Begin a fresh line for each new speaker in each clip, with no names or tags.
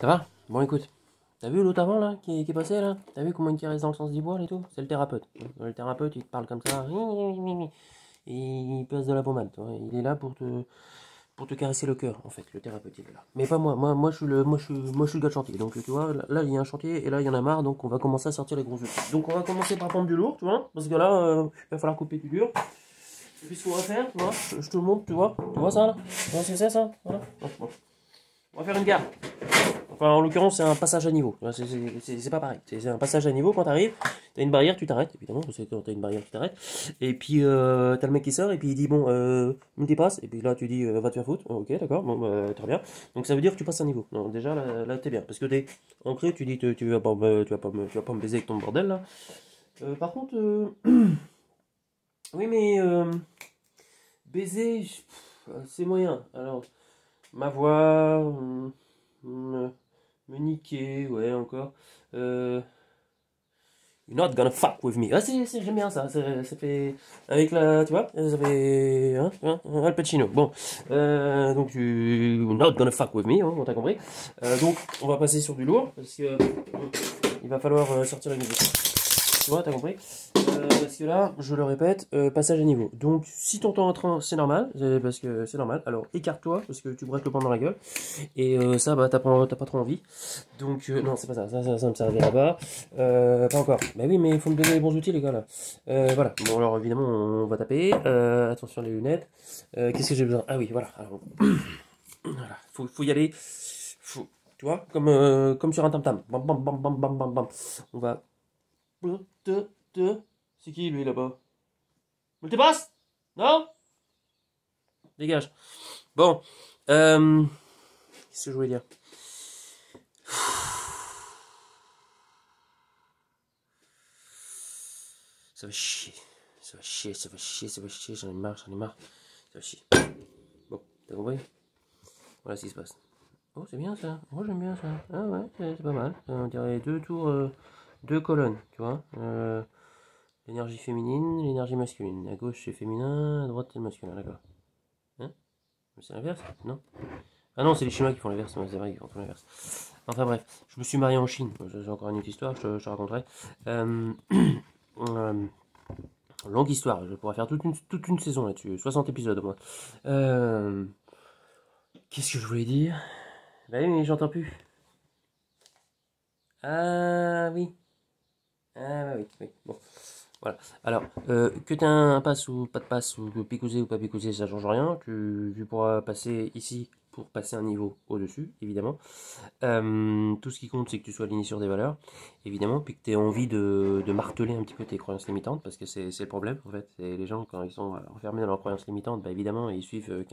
Ça va? Bon, écoute. T'as vu l'autre avant là qui est passé là? T'as vu comment il caresse dans le sens du poil et tout? C'est le thérapeute. Le thérapeute il te parle comme ça. Et il passe de la pommade. Tu vois. Il est là pour te caresser le cœur en fait. Le thérapeute il est là. Mais pas moi. Moi je suis le gars de chantier. Donc tu vois, là il y a un chantier et là il y en a marre. Donc on va commencer à sortir les gros outils. Donc on va commencer par prendre du lourd, tu vois? Parce que là il va falloir couper du dur. Et puis ce qu'on va faire, tu vois? Je te le montre, tu vois? Tu vois ça là? Tu vois ce que c'est ça? Voilà. Bon. On va faire une gare. Enfin, en l'occurrence, c'est un passage à niveau. C'est pas pareil. C'est un passage à niveau. Quand t'arrives, t'as une barrière, tu t'arrêtes, évidemment, parce que quand t'as une barrière, tu t'arrêtes. Et puis, t'as le mec qui sort, et puis il dit, bon, où t'y passes? Et puis là, tu dis, va te faire foutre. Ok, d'accord, bon, très bien. Donc ça veut dire que tu passes un niveau. Non, déjà, là t'es bien. Parce que t'es ancré, tu dis, tu vas pas me baiser avec ton bordel, là. Par contre, oui, mais, baiser, c'est moyen. Alors, ma voix, me, me niquer, ouais, encore. Euh, You're not gonna fuck with me. Ah, j'aime bien ça. Ça fait. Avec la. Tu vois? Ça fait. Al Pacino. Bon. Donc, You're not gonna fuck with me. Hein, on t'a compris. Donc, on va passer sur du lourd. Parce que. Il va falloir sortir la musique. Tu vois, t'as compris? Parce que là, je le répète, passage à niveau. Donc, si t'entends un train, c'est normal, parce que c'est normal. Alors, écarte-toi, parce que tu breaks le pan dans la gueule. Et ça, bah, t'as pas trop envie. Donc, non, c'est pas ça. Ça me servira pas. Pas encore. Bah oui, mais il faut me donner les bons outils, les gars, là. Voilà. Bon, alors, évidemment, on va taper. Attention, les lunettes. Qu'est-ce que j'ai besoin? Ah oui, voilà. Alors, voilà. Faut y aller. Tu vois, comme sur un tam-tam. Bam, bam, bam, bam, bam, bam, bam. On va c'est qui lui là-bas? Multipass? Non? Dégage. Bon. Qu'est-ce que je voulais dire? Ça va chier. Ça va chier, ça va chier, ça va chier. J'en ai marre, j'en ai marre. Ça va chier. Bon, t'as compris? Voilà ce qui se passe. Oh, c'est bien ça. Oh, j'aime bien ça. Ah ouais, c'est pas mal. On dirait deux tours, deux colonnes, tu vois. L'énergie féminine, l'énergie masculine. À gauche c'est féminin, à droite c'est masculin, d'accord. Hein? C'est l'inverse? Non? Ah non, c'est les Chinois qui font l'inverse, c'est vrai qu'ils font l'inverse. Enfin bref, je me suis marié en Chine, j'ai encore une autre histoire, je te raconterai. Euh, euh, Longue histoire, je pourrais faire toute une saison là-dessus, 60 épisodes au moins. Euh, Qu'est-ce que je voulais dire? Bah oui, mais j'entends plus. Ah oui, ah bah oui, oui, bon. Voilà. Alors, que tu aies un pass ou pas de pass, ou picousé ou pas picousé, ça change rien. Tu pourras passer ici pour passer un niveau au-dessus, évidemment. Tout ce qui compte, c'est que tu sois aligné sur des valeurs, évidemment, puis que tu aies envie de marteler un petit peu tes croyances limitantes, parce que c'est le problème, en fait. C'est les gens, quand ils sont enfermés dans leurs croyances limitantes, bah, évidemment, ils suivent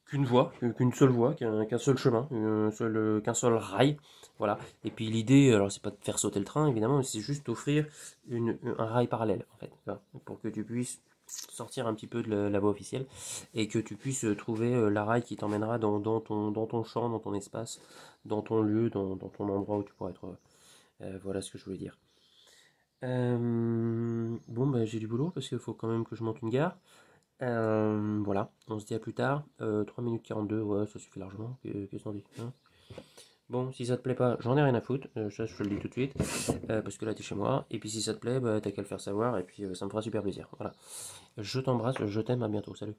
qu'une voie, qu'une seule voie, qu'un seul chemin, qu'un seul rail. Voilà. Et puis l'idée, alors c'est pas de faire sauter le train, évidemment, mais c'est juste d'offrir un rail parallèle, en fait, voilà, pour que tu puisses sortir un petit peu de la voie officielle et que tu puisses trouver la rail qui t'emmènera dans ton champ, dans ton espace, dans ton lieu, dans ton endroit où tu pourras être. Voilà ce que je voulais dire. Bon, bah, j'ai du boulot parce qu'il faut quand même que je monte une gare. Voilà, on se dit à plus tard. 3 minutes 42, ouais, ça suffit largement. Qu'est-ce qu'on dit, hein? Bon, si ça te plaît pas, j'en ai rien à foutre. Ça, je te le dis tout de suite. Parce que là, t'es chez moi. Et puis si ça te plaît, bah, t'as qu'à le faire savoir. Et puis ça me fera super plaisir. Voilà. Je t'embrasse, je t'aime, à bientôt. Salut.